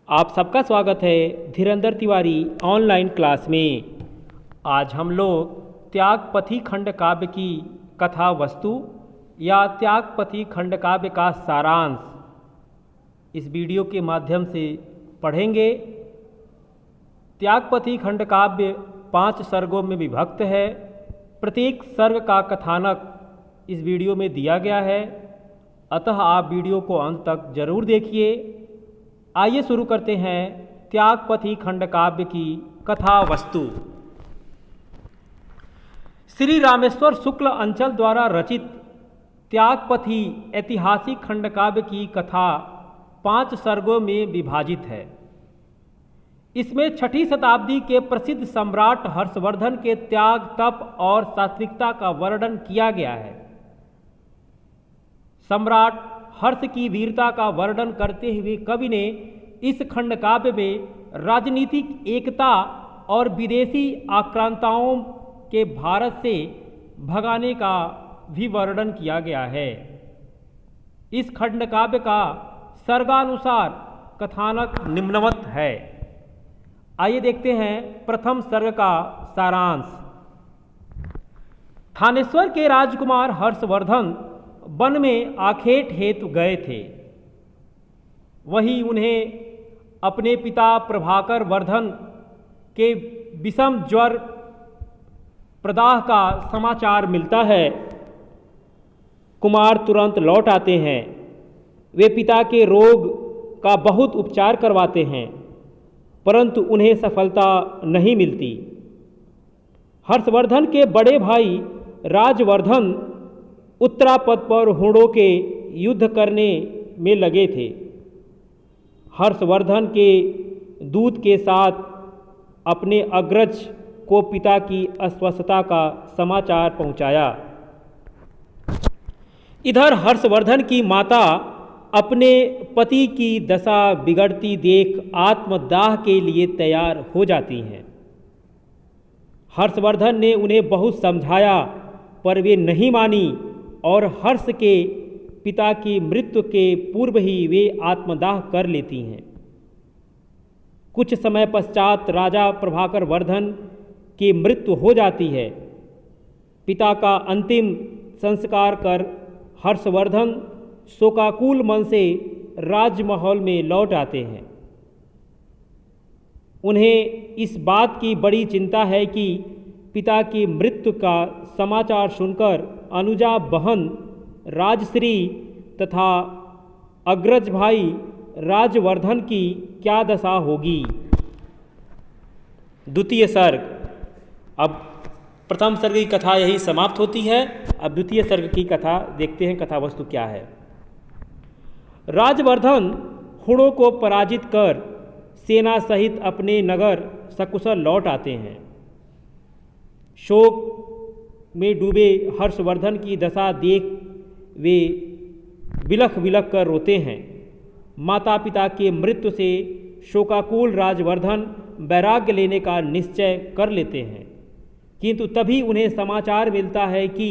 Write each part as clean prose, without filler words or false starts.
आप सबका स्वागत है धीरेंद्र तिवारी ऑनलाइन क्लास में। आज हम लोग त्यागपथी खंड काव्य की कथा वस्तु या त्यागपथी खंड काव्य का सारांश इस वीडियो के माध्यम से पढ़ेंगे। त्यागपथी खंड काव्य 5 सर्गों में विभक्त है। प्रत्येक सर्ग का कथानक इस वीडियो में दिया गया है, अतः आप वीडियो को अंत तक जरूर देखिए। आइए शुरू करते हैं त्यागपथी खंड काव्य की कथा वस्तु। श्री रामेश्वर शुक्ल अंचल द्वारा रचित त्यागपथी ऐतिहासिक खंड काव्य की कथा 5 सर्गों में विभाजित है। इसमें 6ठी शताब्दी के प्रसिद्ध सम्राट हर्षवर्धन के त्याग, तप और सात्विकता का वर्णन किया गया है। सम्राट हर्ष की वीरता का वर्णन करते हुए कवि ने इस खंड काव्य में राजनीतिक एकता और विदेशी आक्रांताओं के भारत से भगाने का भी वर्णन किया गया है। इस खंड काव्य का सर्गानुसार कथानक निम्नवत है। आइए देखते हैं प्रथम सर्ग का सारांश। थानेश्वर के राजकुमार हर्षवर्धन वन में आखेट हेतु गए थे। वहीं उन्हें अपने पिता प्रभाकर वर्धन के विषम ज्वर प्रदाह का समाचार मिलता है। कुमार तुरंत लौट आते हैं। वे पिता के रोग का बहुत उपचार करवाते हैं, परंतु उन्हें सफलता नहीं मिलती। हर्षवर्धन के बड़े भाई राजवर्धन उत्तरापद पर हुणों के युद्ध करने में लगे थे। हर्षवर्धन के दूत के साथ अपने अग्रज को पिता की अस्वस्थता का समाचार पहुंचाया। इधर हर्षवर्धन की माता अपने पति की दशा बिगड़ती देख आत्मदाह के लिए तैयार हो जाती हैं। हर्षवर्धन ने उन्हें बहुत समझाया, पर वे नहीं मानी और हर्ष के पिता की मृत्यु के पूर्व ही वे आत्मदाह कर लेती हैं। कुछ समय पश्चात राजा प्रभाकर वर्धन की मृत्यु हो जाती है। पिता का अंतिम संस्कार कर हर्षवर्धन शोकाकुल मन से राजमहल में लौट आते हैं। उन्हें इस बात की बड़ी चिंता है कि पिता की मृत्यु का समाचार सुनकर अनुजा बहन राजश्री तथा अग्रज भाई राजवर्धन की क्या दशा होगी। द्वितीय सर्ग। अब प्रथम सर्ग की कथा यही समाप्त होती है। अब द्वितीय सर्ग की कथा देखते हैं, कथा वस्तु क्या है। राजवर्धन हुणों को पराजित कर सेना सहित अपने नगर सकुशल लौट आते हैं। शोक में डूबे हर्षवर्धन की दशा देख वे बिलख बिलख कर रोते हैं। माता पिता की मृत्यु से शोकाकुल राजवर्धन वैराग्य लेने का निश्चय कर लेते हैं, किंतु तभी उन्हें समाचार मिलता है कि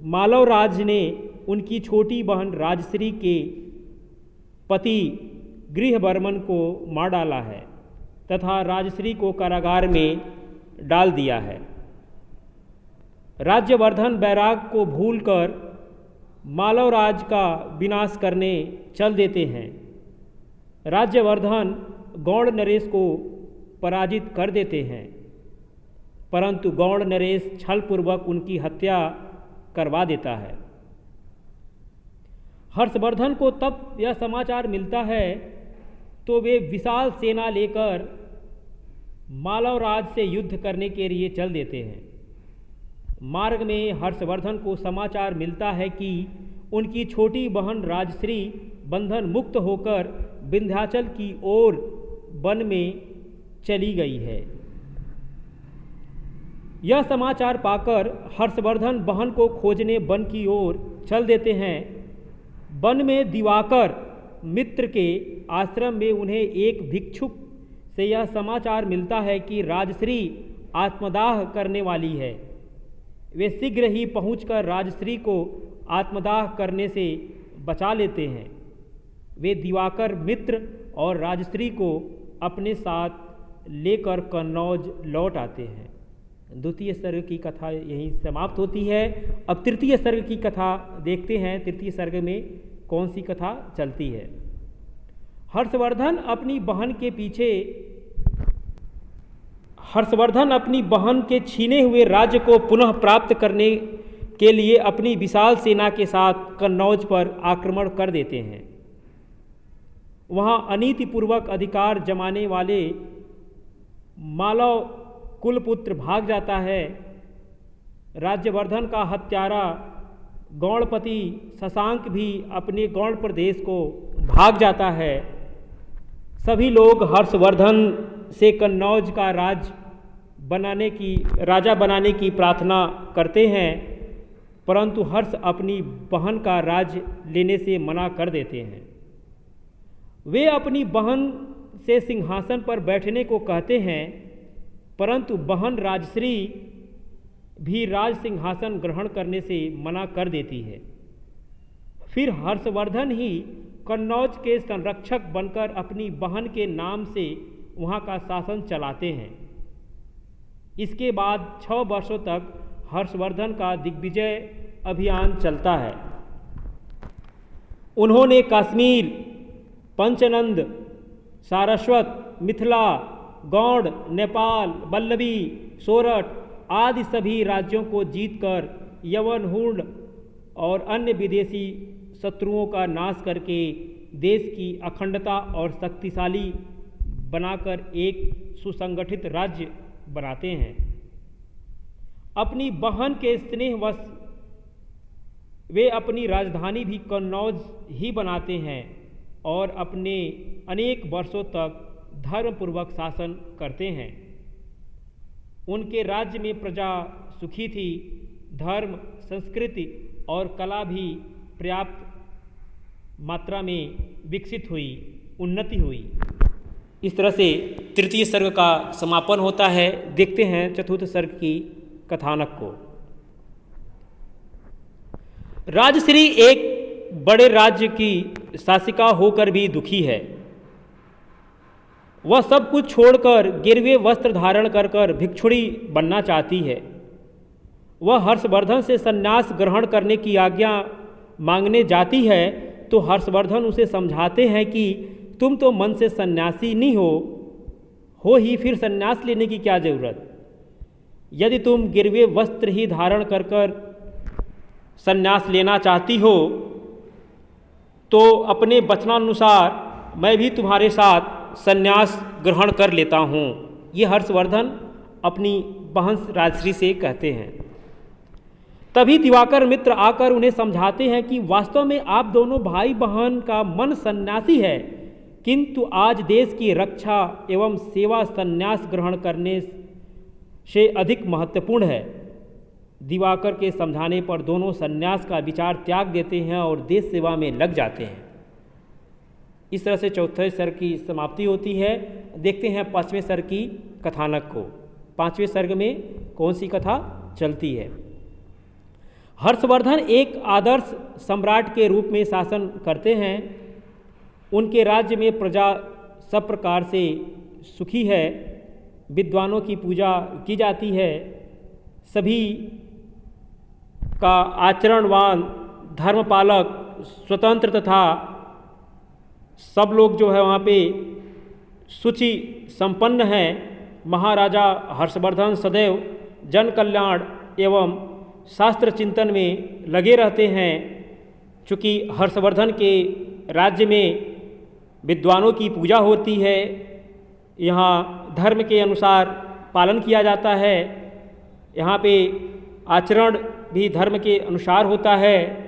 मालवराज ने उनकी छोटी बहन राजश्री के पति गृहवर्मन को मार डाला है तथा राजश्री को कारागार में डाल दिया है। राज्यवर्धन वैराग को भूलकर मालवराज का विनाश करने चल देते हैं। राज्यवर्धन गौड़ नरेश को पराजित कर देते हैं, परंतु गौड़ नरेश छलपूर्वक उनकी हत्या करवा देता है। हर्षवर्धन को तब यह समाचार मिलता है तो वे विशाल सेना लेकर मालवराज से युद्ध करने के लिए चल देते हैं। मार्ग में हर्षवर्धन को समाचार मिलता है कि उनकी छोटी बहन राजश्री बंधन मुक्त होकर विंध्याचल की ओर वन में चली गई है। यह समाचार पाकर हर्षवर्धन बहन को खोजने वन की ओर चल देते हैं। वन में दिवाकर मित्र के आश्रम में उन्हें एक भिक्षुक से यह समाचार मिलता है कि राजश्री आत्मदाह करने वाली है। वे शीघ्र ही पहुंचकर राजश्री को आत्मदाह करने से बचा लेते हैं। वे दिवाकर मित्र और राजश्री को अपने साथ लेकर कन्नौज लौट आते हैं। द्वितीय सर्ग की कथा यहीं समाप्त होती है। अब तृतीय सर्ग की कथा देखते हैं। तृतीय सर्ग में कौन सी कथा चलती है। हर्षवर्धन अपनी बहन के छीने हुए राज्य को पुनः प्राप्त करने के लिए अपनी विशाल सेना के साथ कन्नौज पर आक्रमण कर देते हैं। वहां अनीतिपूर्वक अधिकार जमाने वाले मालव कुलपुत्र भाग जाता है। राज्यवर्धन का हत्यारा गौड़पति शशांक भी अपने गौड़ प्रदेश को भाग जाता है। सभी लोग हर्षवर्धन से कन्नौज का राजा बनाने की प्रार्थना करते हैं, परंतु हर्ष अपनी बहन का राज लेने से मना कर देते हैं। वे अपनी बहन से सिंहासन पर बैठने को कहते हैं, परंतु बहन राजश्री भी राज सिंहासन ग्रहण करने से मना कर देती है। फिर हर्षवर्धन ही कन्नौज के संरक्षक बनकर अपनी बहन के नाम से वहाँ का शासन चलाते हैं। इसके बाद 6 वर्षों तक हर्षवर्धन का दिग्विजय अभियान चलता है। उन्होंने कश्मीर, पंचनंद, सारस्वत, मिथिला, गौड़, नेपाल, वल्लभी, सोरठ आदि सभी राज्यों को जीतकर यवन, हुण और अन्य विदेशी शत्रुओं का नाश करके देश की अखंडता और शक्तिशाली बनाकर एक सुसंगठित राज्य बनाते हैं। अपनी बहन के स्नेहवश वे अपनी राजधानी भी कन्नौज ही बनाते हैं और अपने अनेक वर्षों तक धर्मपूर्वक शासन करते हैं। उनके राज्य में प्रजा सुखी थी। धर्म, संस्कृति और कला भी पर्याप्त मात्रा में विकसित हुई, उन्नति हुई। इस तरह से तृतीय सर्ग का समापन होता है। देखते हैं चतुर्थ सर्ग की कथानक को। राजश्री एक बड़े राज्य की शासिका होकर भी दुखी है। वह सब कुछ छोड़कर गिरवे वस्त्र धारण कर भिक्षुणी बनना चाहती है। वह हर्षवर्धन से संन्यास ग्रहण करने की आज्ञा मांगने जाती है तो हर्षवर्धन उसे समझाते हैं कि तुम तो मन से सन्यासी नहीं हो ही फिर संन्यास लेने की क्या जरूरत। यदि तुम गिरवे वस्त्र ही धारण कर संन्यास लेना चाहती हो तो अपने वचनानुसार मैं भी तुम्हारे साथ संन्यास ग्रहण कर लेता हूँ। ये हर्षवर्धन अपनी बहन राजश्री से कहते हैं। तभी दिवाकर मित्र आकर उन्हें समझाते हैं कि वास्तव में आप दोनों भाई बहन का मन सन्यासी है, किंतु आज देश की रक्षा एवं सेवा संन्यास ग्रहण करने से अधिक महत्वपूर्ण है। दिवाकर के समझाने पर दोनों संन्यास का विचार त्याग देते हैं और देश सेवा में लग जाते हैं। इस तरह से चौथे सर्ग की समाप्ति होती है। देखते हैं पांचवें सर्ग की कथानक को। पांचवें सर्ग में कौन सी कथा चलती है। हर्षवर्धन एक आदर्श सम्राट के रूप में शासन करते हैं। उनके राज्य में प्रजा सब प्रकार से सुखी है। विद्वानों की पूजा की जाती है। सभी का आचरणवान, धर्मपालक, स्वतंत्र तथा सब लोग जो है वहाँ पे सूचि संपन्न हैं। महाराजा हर्षवर्धन सदैव जन कल्याण एवं शास्त्र चिंतन में लगे रहते हैं। चूँकि हर्षवर्धन के राज्य में विद्वानों की पूजा होती है, यहाँ धर्म के अनुसार पालन किया जाता है, यहाँ पे आचरण भी धर्म के अनुसार होता है।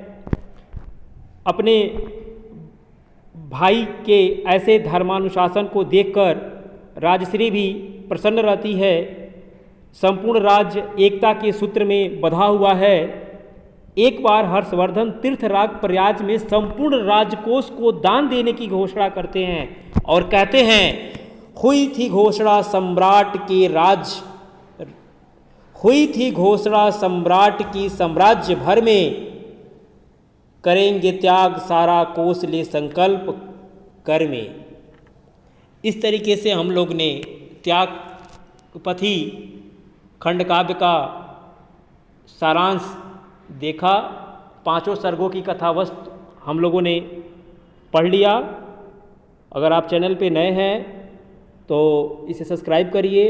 अपने भाई के ऐसे धर्मानुशासन को देखकर राजश्री भी प्रसन्न रहती है। संपूर्ण राज्य एकता के सूत्र में बंधा हुआ है। एक बार हर्षवर्धन तीर्थराज प्रयाग में संपूर्ण राजकोष को दान देने की घोषणा करते हैं और कहते हैं, हुई थी घोषणा सम्राट की साम्राज्य भर में, करेंगे त्याग सारा कोष ले संकल्प, कर में। इस तरीके से हम लोग ने त्यागपथी खंडकाव्य का सारांश देखा। पांचों सर्गों की कथावस्तु हम लोगों ने पढ़ लिया। अगर आप चैनल पे नए हैं तो इसे सब्सक्राइब करिए,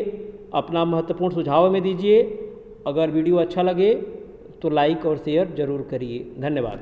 अपना महत्वपूर्ण सुझाव हमें दीजिए। अगर वीडियो अच्छा लगे तो लाइक और शेयर ज़रूर करिए। धन्यवाद।